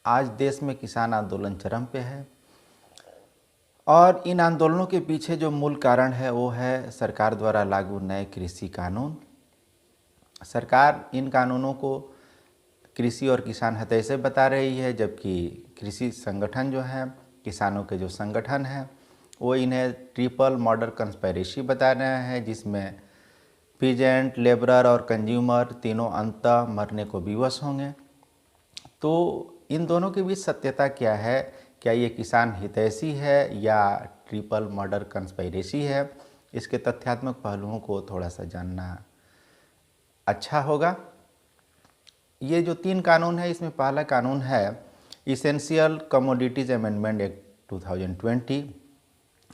आज देश में किसान आंदोलन चरम पे है और इन आंदोलनों के पीछे जो मूल कारण है वो है सरकार द्वारा लागू नए कृषि कानून। सरकार इन कानूनों को कृषि और किसान हितैषी से बता रही है, जबकि कृषि संगठन जो है, किसानों के जो संगठन हैं, वो इन्हें ट्रिपल मर्डर कंस्पिरेसी बता रहे हैं, जिसमें पीजेंट, लेबरर और कंज्यूमर तीनों अंततः मरने को विवश होंगे। तो इन दोनों के बीच सत्यता क्या है? क्या ये किसान हितैषी है या ट्रिपल मर्डर कंस्पिरेसी है? इसके तथ्यात्मक पहलुओं को थोड़ा सा जानना अच्छा होगा। ये जो 3 कानून है, इसमें पहला कानून है इसेंशियल कमोडिटीज अमेंडमेंट एक्ट 2020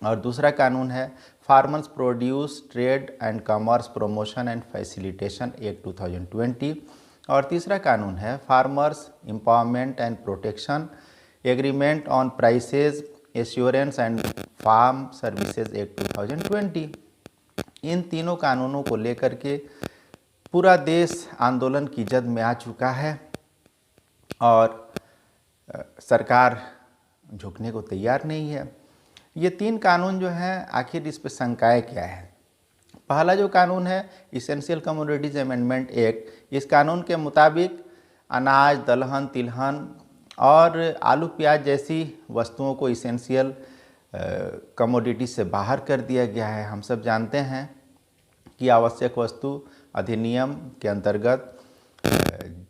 और दूसरा कानून है farmers produce trade and commerce promotion and facilitation act 2020 और तीसरा कानून है farmers empowerment and protection agreement on prices assurance and farm services act 2020। इन तीनों कानूनों को लेकर के पूरा देश आंदोलन की जद में आ चुका है और सरकार झुकने को तैयार नहीं है। ये 3 कानून जो हैं, आखिर इस पे शंकाएं क्या है? पहला जो कानून है इसेंशियल कमोडिटीज अमेंडमेंट एक्ट, इस कानून के मुताबिक अनाज, दलहन, तिलहन और आलू प्याज जैसी वस्तुओं को इसेंशियल कमोडिटी से बाहर कर दिया गया है। हम सब जानते हैं कि आवश्यक वस्तु अधिनियम के अंतर्गत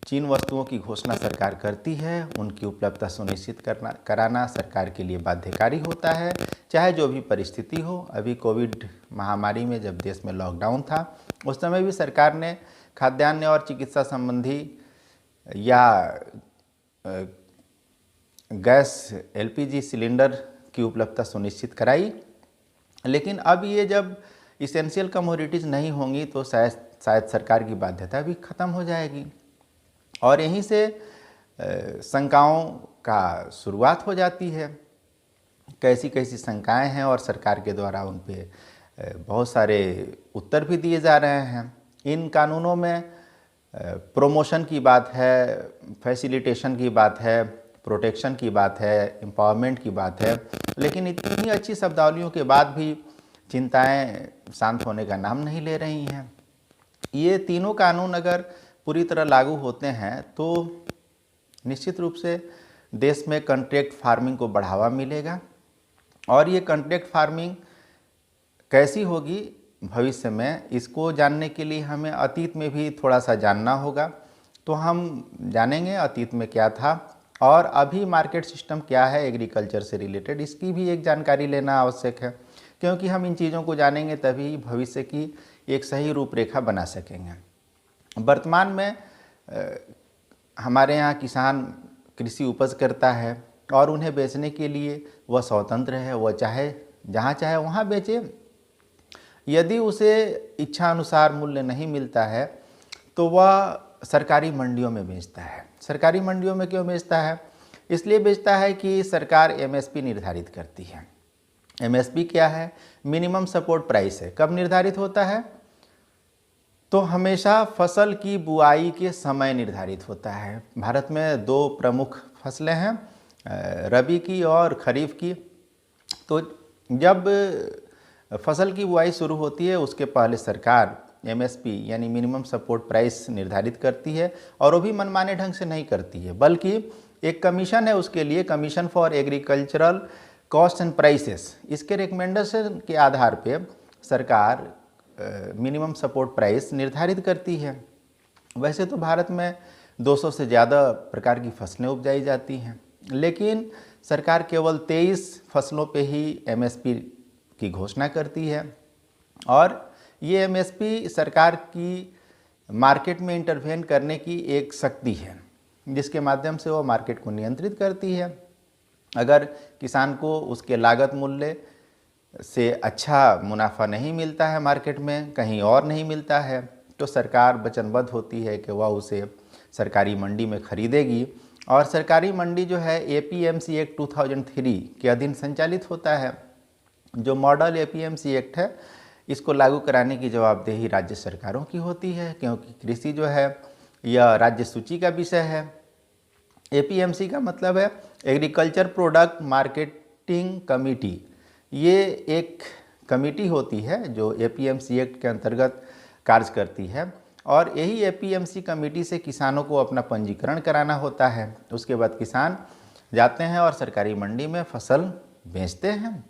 जिन वस्तुओं की घोषणा सरकार करती है उनकी उपलब्धता सुनिश्चित कराना सरकार के लिए बाध्यकारी होता है, चाहे जो भी परिस्थिति हो। अभी कोविड महामारी में जब देश में लॉकडाउन था, उस समय भी सरकार ने खाद्यान्न और चिकित्सा संबंधी या गैस एलपीजी सिलेंडर की उपलब्धता सुनिश्चित कराई। लेकिन अब ये जब इसेंशियल कमोडिटीज़ नहीं होंगी तो शायद सरकार की बाध्यता भी खत्म हो जाएगी और यहीं से शंकाओं का शुरुआत हो जाती है। कैसी कैसी शंकाएं हैं और सरकार के द्वारा उन पे बहुत सारे उत्तर भी दिए जा रहे हैं। इन कानूनों में प्रमोशन की बात है, फैसिलिटेशन की बात है, प्रोटेक्शन की बात है, एम्पावरमेंट की बात है, लेकिन इतनी अच्छी शब्दावलियों के बाद भी चिंताएं शांत होने का नाम नहीं ले रही हैं। ये तीनों कानून अगर पूरी तरह लागू होते हैं तो निश्चित रूप से देश में कॉन्ट्रैक्ट फार्मिंग को बढ़ावा मिलेगा और ये कॉन्ट्रैक्ट फार्मिंग कैसी होगी भविष्य में, इसको जानने के लिए हमें अतीत में भी थोड़ा सा जानना होगा। तो हम जानेंगे अतीत में क्या था और अभी मार्केट सिस्टम क्या है एग्रीकल्चर से रिलेटेड, इसकी भी एक जानकारी लेना आवश्यक है, क्योंकि हम इन चीज़ों को जानेंगे तभी भविष्य की एक सही रूपरेखा बना सकेंगे। वर्तमान में हमारे यहाँ किसान कृषि उपज करता है और उन्हें बेचने के लिए वह स्वतंत्र है, वह चाहे जहाँ चाहे वहाँ बेचे। यदि उसे इच्छा अनुसार मूल्य नहीं मिलता है तो वह सरकारी मंडियों में बेचता है। सरकारी मंडियों में क्यों बेचता है? इसलिए बेचता है कि सरकार एमएसपी निर्धारित करती है। एमएसपी क्या है? मिनिमम सपोर्ट प्राइस है। कब निर्धारित होता है? तो हमेशा फसल की बुआई के समय निर्धारित होता है। भारत में 2 प्रमुख फसलें हैं, रबी की और खरीफ की। तो जब फसल की बुआई शुरू होती है उसके पहले सरकार एमएसपी यानी मिनिमम सपोर्ट प्राइस निर्धारित करती है और वो भी मनमाने ढंग से नहीं करती है, बल्कि एक कमीशन है उसके लिए, commission for agricultural cost and prices. इसके रिकमेंडेशन के आधार पे सरकार मिनिमम सपोर्ट प्राइस निर्धारित करती है। वैसे तो भारत में 200 से ज़्यादा प्रकार की फसलें उपजाई जाती हैं, लेकिन सरकार केवल 23 फसलों पे ही एमएसपी की घोषणा करती है और ये एमएसपी सरकार की मार्केट में इंटरवेन करने की एक शक्ति है, जिसके माध्यम से वो मार्केट को नियंत्रित करती है। अगर किसान को उसके लागत मूल्य से अच्छा मुनाफा नहीं मिलता है, मार्केट में कहीं और नहीं मिलता है, तो सरकार वचनबद्ध होती है कि वह उसे सरकारी मंडी में खरीदेगी। और सरकारी मंडी जो है एपीएमसी एक्ट 2003 के अधीन संचालित होता है। जो मॉडल एपीएमसी एक्ट है, इसको लागू कराने की जवाबदेही राज्य सरकारों की होती है, क्योंकि कृषि जो है यह राज्य सूची का विषय है एपीएमसी का मतलब है एग्रीकल्चर प्रोडक्ट मार्केटिंग कमेटी। ये एक कमेटी होती है जो एपीएमसी एक्ट के अंतर्गत कार्य करती है, और यही एपीएमसी कमेटी से किसानों को अपना पंजीकरण कराना होता है। उसके बाद किसान जाते हैं और सरकारी मंडी में फसल बेचते हैं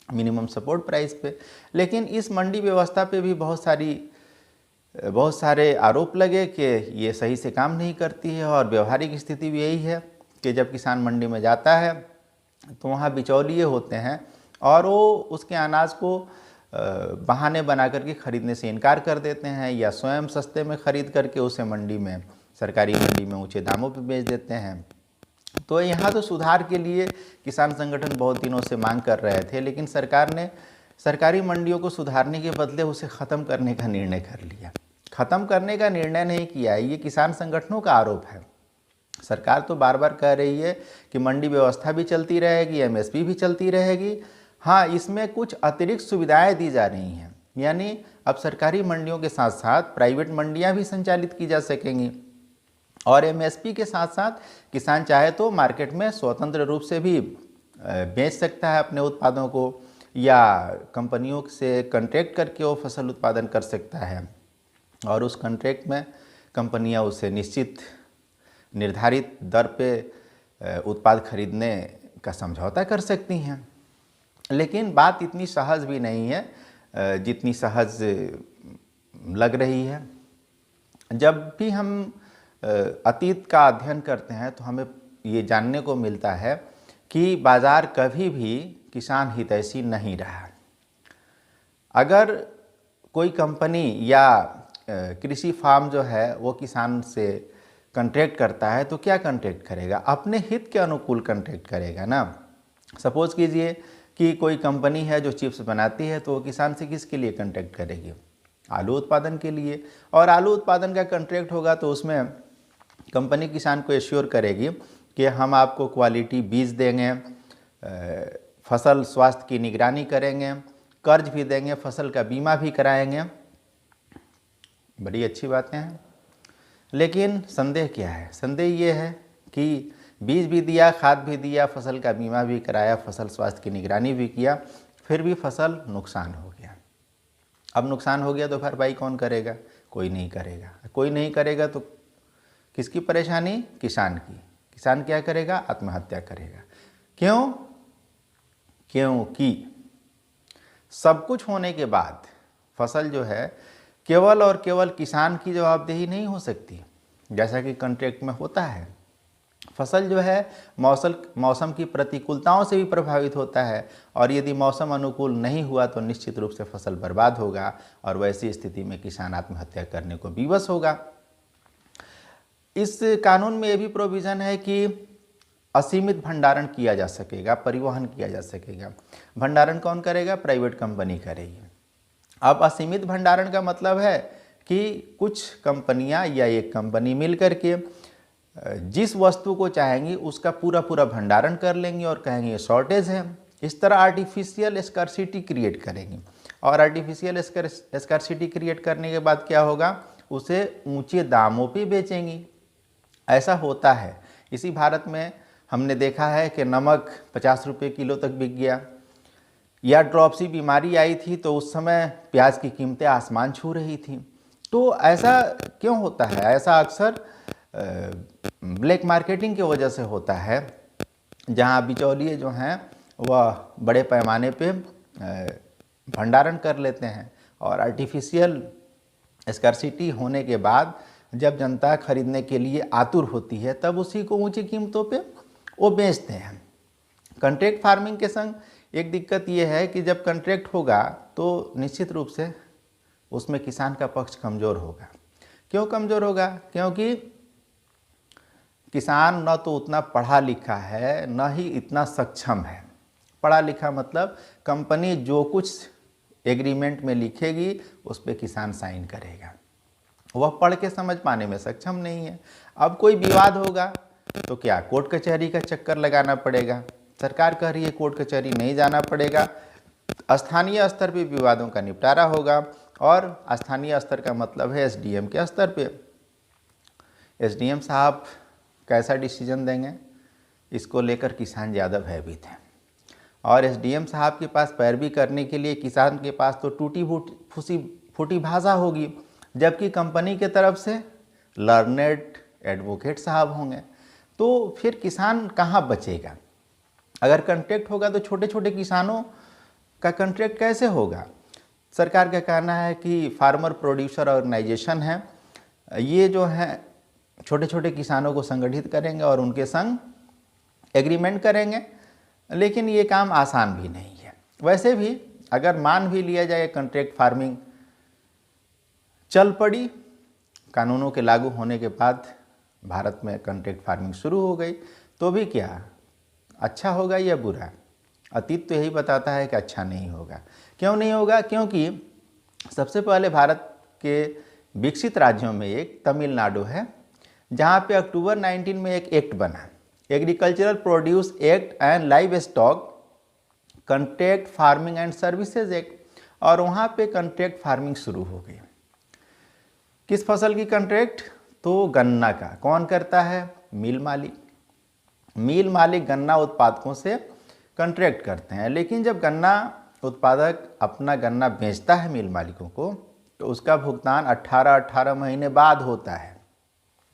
मिनिमम सपोर्ट प्राइस पे। लेकिन इस मंडी व्यवस्था पे भी बहुत सारे आरोप लगे कि ये सही से काम नहीं करती है, और व्यवहारिक स्थिति भी यही है कि जब किसान मंडी में जाता है तो वहाँ बिचौलिए होते हैं और वो उसके अनाज को बहाने बना करके ख़रीदने से इनकार कर देते हैं, या स्वयं सस्ते में ख़रीद करके उसे मंडी में, सरकारी मंडी में ऊँचे दामों पर बेच देते हैं। तो यहाँ तो सुधार के लिए किसान संगठन बहुत दिनों से मांग कर रहे थे, लेकिन सरकार ने सरकारी मंडियों को सुधारने के बदले उसे ख़त्म करने का निर्णय कर लिया। ख़त्म करने का निर्णय नहीं किया, ये किसान संगठनों का आरोप है। सरकार तो बार बार कह रही है कि मंडी व्यवस्था भी चलती रहेगी, एमएसपी भी चलती रहेगी। हाँ, इसमें कुछ अतिरिक्त सुविधाएं दी जा रही हैं, यानी अब सरकारी मंडियों के साथ साथ प्राइवेट मंडियां भी संचालित की जा सकेंगी, और एमएसपी के साथ साथ किसान चाहे तो मार्केट में स्वतंत्र रूप से भी बेच सकता है अपने उत्पादों को, या कंपनियों से कॉन्ट्रैक्ट करके वो फसल उत्पादन कर सकता है, और उस कॉन्ट्रैक्ट में कंपनियां उसे निश्चित निर्धारित दर पे उत्पाद खरीदने का समझौता कर सकती हैं। लेकिन बात इतनी सहज भी नहीं है जितनी सहज लग रही है। जब भी हम अतीत का अध्ययन करते हैं तो हमें ये जानने को मिलता है कि बाज़ार कभी भी किसान हितैषी नहीं रहा। अगर कोई कंपनी या कृषि फार्म जो है वो किसान से कॉन्ट्रैक्ट करता है तो क्या कॉन्ट्रैक्ट करेगा? अपने हित के अनुकूल कॉन्ट्रैक्ट करेगा ना। सपोज़ कीजिए कि कोई कंपनी है जो चिप्स बनाती है, तो वो किसान से किसके लिए कॉन्ट्रैक्ट करेगी? आलू उत्पादन के लिए। और आलू उत्पादन का कॉन्ट्रैक्ट होगा तो उसमें कंपनी किसान को एश्योर करेगी कि हम आपको क्वालिटी बीज देंगे, फसल स्वास्थ्य की निगरानी करेंगे, कर्ज भी देंगे, फसल का बीमा भी कराएंगे। बड़ी अच्छी बातें हैं। लेकिन संदेह क्या है? संदेह ये है कि बीज भी दिया, खाद भी दिया, फसल का बीमा भी कराया, फसल स्वास्थ्य की निगरानी भी किया, फिर भी फसल नुकसान हो गया। अब नुकसान हो गया तो भरपाई कौन करेगा? कोई नहीं करेगा। कोई नहीं करेगा तो किसकी परेशानी? किसान की। किसान क्या करेगा? आत्महत्या करेगा। क्यों? क्योंकि सब कुछ होने के बाद फसल जो है केवल और केवल किसान की जवाबदेही नहीं हो सकती, जैसा कि कॉन्ट्रैक्ट में होता है। फसल जो है मौसम की प्रतिकूलताओं से भी प्रभावित होता है, और यदि मौसम अनुकूल नहीं हुआ तो निश्चित रूप से फसल बर्बाद होगा, और वैसी स्थिति में किसान आत्महत्या करने को विवश होगा। इस कानून में यह भी प्रोविज़न है कि असीमित भंडारण किया जा सकेगा, परिवहन किया जा सकेगा। भंडारण कौन करेगा? प्राइवेट कंपनी करेगी। अब असीमित भंडारण का मतलब है कि कुछ कंपनियां या एक कंपनी मिलकर के जिस वस्तु को चाहेंगी उसका पूरा पूरा भंडारण कर लेंगी और कहेंगे ये शॉर्टेज है। इस तरह आर्टिफिशियल स्कार्सिटी क्रिएट करेंगी, और आर्टिफिशियल स्कार्सिटी क्रिएट करने के बाद क्या होगा? उसे ऊंचे दामों पे बेचेंगी। ऐसा होता है। इसी भारत में हमने देखा है कि नमक 50 रुपये किलो तक बिक गया, या ड्रॉपसी बीमारी आई थी तो उस समय प्याज की कीमतें आसमान छू रही थी। तो ऐसा क्यों होता है? ऐसा अक्सर ब्लैक मार्केटिंग की वजह से होता है, जहां बिचौलिए जो हैं वह बड़े पैमाने पे भंडारण कर लेते हैं, और आर्टिफिशियल स्कार्सिटी होने के बाद जब जनता खरीदने के लिए आतुर होती है तब उसी को ऊंची कीमतों पे वो बेचते हैं। कॉन्ट्रैक्ट फार्मिंग के संग एक दिक्कत ये है कि जब कॉन्ट्रैक्ट होगा तो निश्चित रूप से उसमें किसान का पक्ष कमज़ोर होगा। क्यों कमज़ोर होगा? क्योंकि किसान न तो उतना पढ़ा लिखा है, न ही इतना सक्षम है। पढ़ा लिखा मतलब कंपनी जो कुछ एग्रीमेंट में लिखेगी उस पर किसान साइन करेगा, वह पढ़ के समझ पाने में सक्षम नहीं है। अब कोई विवाद होगा तो क्या कोर्ट कचहरी का चक्कर लगाना पड़ेगा? सरकार कह रही है कोर्ट कचहरी नहीं जाना पड़ेगा, स्थानीय स्तर पे विवादों का निपटारा होगा, और स्थानीय स्तर का मतलब है एसडीएम के स्तर पे। एसडीएम साहब कैसा डिसीजन देंगे, इसको लेकर किसान ज़्यादा भयभीत हैं। और एसडीएम साहब के पास पैरवी करने के लिए किसान के पास तो टूटी फूटी भाषा होगी, जबकि कंपनी के तरफ से लर्नेड एडवोकेट साहब होंगे। तो फिर किसान कहाँ बचेगा? अगर कॉन्ट्रैक्ट होगा तो छोटे छोटे किसानों का कॉन्ट्रैक्ट कैसे होगा? सरकार का कहना है कि फार्मर प्रोड्यूसर ऑर्गेनाइजेशन है, ये जो है छोटे छोटे किसानों को संगठित करेंगे और उनके संग एग्रीमेंट करेंगे, लेकिन ये काम आसान भी नहीं है। वैसे भी अगर मान भी लिया जाए कॉन्ट्रैक्ट फार्मिंग चल पड़ी, कानूनों के लागू होने के बाद भारत में कॉन्ट्रैक्ट फार्मिंग शुरू हो गई, तो भी क्या अच्छा होगा या बुरा? अतीत तो यही बताता है कि अच्छा नहीं होगा। क्यों नहीं होगा? क्योंकि सबसे पहले भारत के विकसित राज्यों में एक तमिलनाडु है, जहाँ पे अक्टूबर 19 में एक एक्ट बना, agricultural produce act and live stock contract farming and services act, और वहाँ पे कॉन्ट्रैक्ट फार्मिंग शुरू हो गई। किस फसल की कॉन्ट्रैक्ट? तो गन्ना का। कौन करता है? मिल मालिक। मिल मालिक गन्ना उत्पादकों से कॉन्ट्रैक्ट करते हैं, लेकिन जब गन्ना उत्पादक अपना गन्ना बेचता है मिल मालिकों को, तो उसका भुगतान 18 महीने बाद होता है।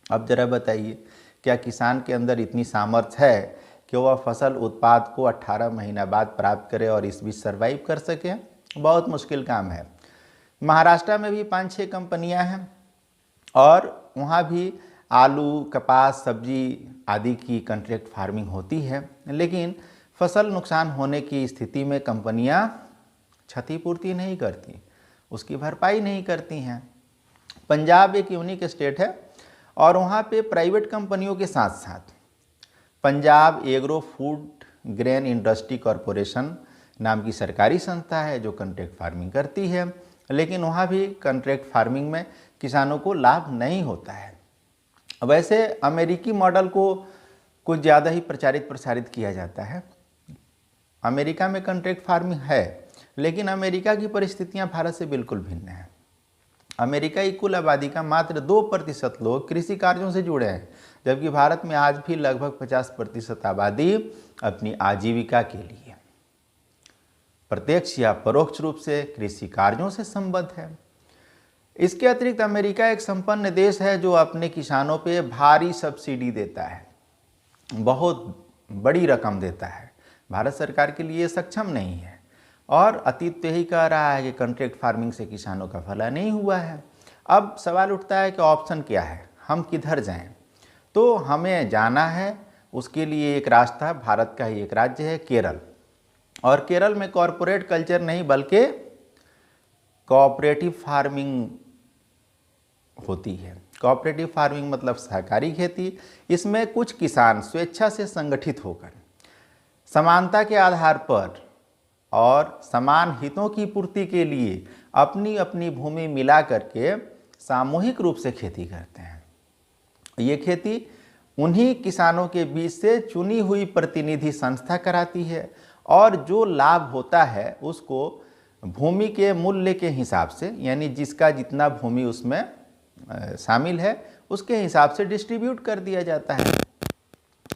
अब जरा बताइए, क्या किसान के अंदर इतनी सामर्थ्य है कि वह फसल उत्पाद को 18 महीना बाद प्राप्त करे और इस बीच सर्वाइव कर सके? बहुत मुश्किल काम है। महाराष्ट्र में भी 5-6 कंपनियां हैं और वहाँ भी आलू, कपास, सब्जी आदि की कॉन्ट्रैक्ट फार्मिंग होती है, लेकिन फसल नुकसान होने की स्थिति में कंपनियां क्षतिपूर्ति नहीं करती, उसकी भरपाई नहीं करती हैं। पंजाब एक यूनिक स्टेट है और वहाँ पे प्राइवेट कंपनियों के साथ साथ Punjab agro food grain industry corporation नाम की सरकारी संस्था है जो कॉन्ट्रैक्ट फार्मिंग करती है, लेकिन वहाँ भी कॉन्ट्रैक्ट फार्मिंग में किसानों को लाभ नहीं होता है। वैसे अमेरिकी मॉडल को कुछ ज़्यादा ही प्रसारित किया जाता है। अमेरिका में कॉन्ट्रैक्ट फार्मिंग है, लेकिन अमेरिका की परिस्थितियां भारत से बिल्कुल भिन्न हैं। अमेरिका की कुल आबादी का मात्र 2% लोग कृषि कार्यों से जुड़े हैं, जबकि भारत में आज भी लगभग 50% आबादी अपनी आजीविका के लिए प्रत्यक्ष या परोक्ष रूप से कृषि कार्यों से संबद्ध है। इसके अतिरिक्त अमेरिका एक संपन्न देश है जो अपने किसानों पे भारी सब्सिडी देता है, बहुत बड़ी रकम देता है। भारत सरकार के लिए सक्षम नहीं है और अतीत तो यही कह रहा है कि कॉन्ट्रैक्ट फार्मिंग से किसानों का भला नहीं हुआ है। अब सवाल उठता है कि ऑप्शन क्या है, हम किधर जाएं? तो हमें जाना है, उसके लिए एक रास्ता भारत का ही एक राज्य है केरल, और केरल में कॉरपोरेट कल्चर नहीं बल्कि कोऑपरेटिव फार्मिंग होती है। कोऑपरेटिव फार्मिंग मतलब सहकारी खेती। इसमें कुछ किसान स्वेच्छा से संगठित होकर समानता के आधार पर और समान हितों की पूर्ति के लिए अपनी अपनी भूमि मिला करके सामूहिक रूप से खेती करते हैं। ये खेती उन्हीं किसानों के बीच से चुनी हुई प्रतिनिधि संस्था कराती है और जो लाभ होता है उसको भूमि के मूल्य के हिसाब से, यानी जिसका जितना भूमि उसमें शामिल है उसके हिसाब से डिस्ट्रीब्यूट कर दिया जाता है।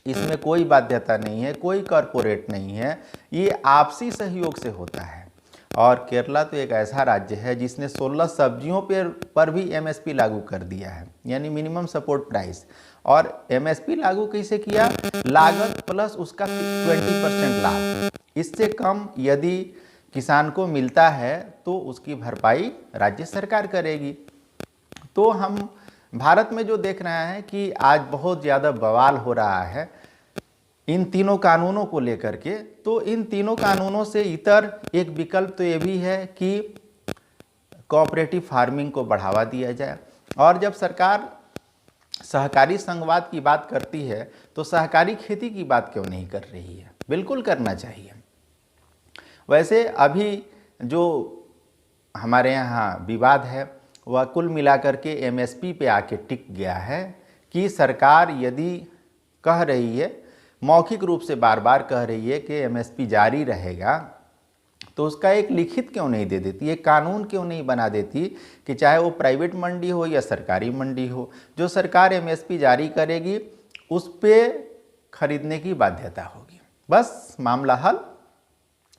इसमें कोई बाध्यता नहीं है, कोई कॉरपोरेट नहीं है, ये आपसी सहयोग से होता है। और केरला तो एक ऐसा राज्य है जिसने 16 सब्जियों पर भी एमएसपी लागू कर दिया है, यानी मिनिमम सपोर्ट प्राइस। और एमएसपी लागू कैसे किया? लागत प्लस उसका 20% लाभ। इससे कम यदि किसान को मिलता है तो उसकी भरपाई राज्य सरकार करेगी। तो हम भारत में जो देख रहे हैं कि आज बहुत ज़्यादा बवाल हो रहा है इन तीनों कानूनों को लेकर के, तो इन तीनों कानूनों से इतर एक विकल्प तो ये भी है कि कोऑपरेटिव फार्मिंग को बढ़ावा दिया जाए। और जब सरकार सहकारी संघवाद की बात करती है तो सहकारी खेती की बात क्यों नहीं कर रही है? बिल्कुल करना चाहिए। वैसे अभी जो हमारे यहाँ विवाद है वह कुल मिलाकर के एमएसपी पे आके टिक गया है कि सरकार यदि कह रही है, मौखिक रूप से बार बार कह रही है कि एमएसपी जारी रहेगा, तो उसका एक लिखित क्यों नहीं दे देती, एक कानून क्यों नहीं बना देती कि चाहे वो प्राइवेट मंडी हो या सरकारी मंडी हो, जो सरकार एमएसपी जारी करेगी उस पे खरीदने की बाध्यता होगी, बस मामला हल।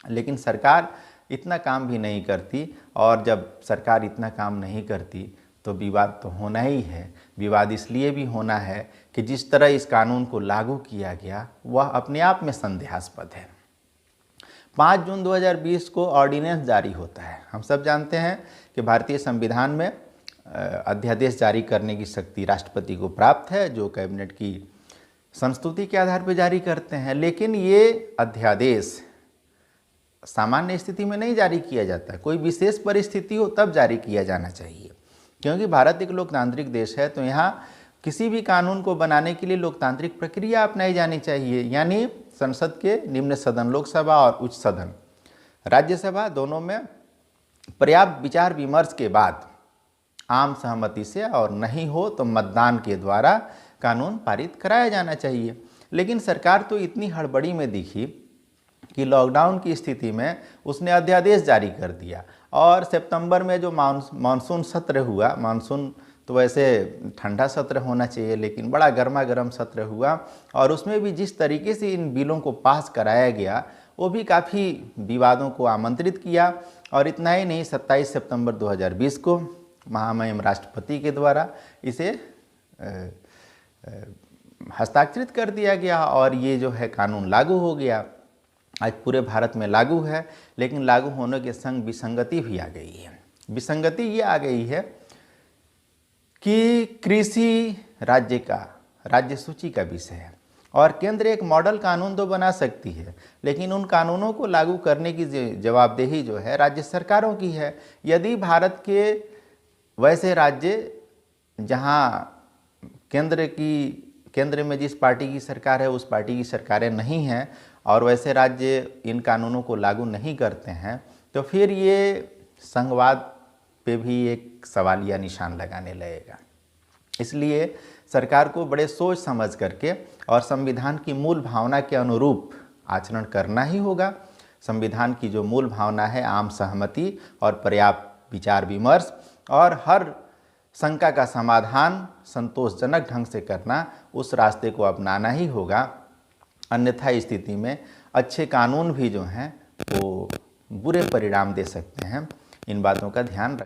लेकिन सरकार इतना काम भी नहीं करती, और जब सरकार इतना काम नहीं करती तो विवाद तो होना ही है। विवाद इसलिए भी होना है कि जिस तरह इस कानून को लागू किया गया वह अपने आप में संदेहास्पद है। 5 जून 2020 को ऑर्डिनेंस जारी होता है। हम सब जानते हैं कि भारतीय संविधान में अध्यादेश जारी करने की शक्ति राष्ट्रपति को प्राप्त है, जो कैबिनेट की संस्तुति के आधार पर जारी करते हैं। लेकिन ये अध्यादेश सामान्य स्थिति में नहीं जारी किया जाता, कोई विशेष परिस्थिति हो तब जारी किया जाना चाहिए, क्योंकि भारत एक लोकतांत्रिक देश है। तो यहाँ किसी भी कानून को बनाने के लिए लोकतांत्रिक प्रक्रिया अपनाई जानी चाहिए, यानी संसद के निम्न सदन लोकसभा और उच्च सदन राज्यसभा दोनों में पर्याप्त विचार विमर्श के बाद आम सहमति से, और नहीं हो तो मतदान के द्वारा कानून पारित कराया जाना चाहिए। लेकिन सरकार तो इतनी हड़बड़ी में दिखी कि लॉकडाउन की स्थिति में उसने अध्यादेश जारी कर दिया, और सितंबर में जो मानसून सत्र हुआ, मानसून तो वैसे ठंडा सत्र होना चाहिए लेकिन बड़ा गर्मा गर्म सत्र हुआ, और उसमें भी जिस तरीके से इन बिलों को पास कराया गया वो भी काफ़ी विवादों को आमंत्रित किया। और इतना ही नहीं, 27 सितंबर 2020 को महामहिम राष्ट्रपति के द्वारा इसे हस्ताक्षरित कर दिया गया, और ये जो है कानून लागू हो गया। आज पूरे भारत में लागू है, लेकिन लागू होने के संग विसंगति भी आ गई है। विसंगति ये आ गई है कि कृषि राज्य सूची का विषय है, और केंद्र एक मॉडल कानून तो बना सकती है, लेकिन उन कानूनों को लागू करने की जवाबदेही जो है राज्य सरकारों की है। यदि भारत के वैसे राज्य जहां केंद्र में जिस पार्टी की सरकार है उस पार्टी की सरकारें नहीं हैं, और वैसे राज्य इन कानूनों को लागू नहीं करते हैं, तो फिर ये संघवाद पे भी एक सवालिया निशान लगाने लगेगा। इसलिए सरकार को बड़े सोच समझ करके और संविधान की मूल भावना के अनुरूप आचरण करना ही होगा। संविधान की जो मूल भावना है आम सहमति और पर्याप्त विचार विमर्श, और हर शंका का समाधान संतोषजनक ढंग से करना, उस रास्ते को अपनाना ही होगा। अन्यथा स्थिति में अच्छे कानून भी जो हैं वो बुरे परिणाम दे सकते हैं। इन बातों का ध्यान रखें।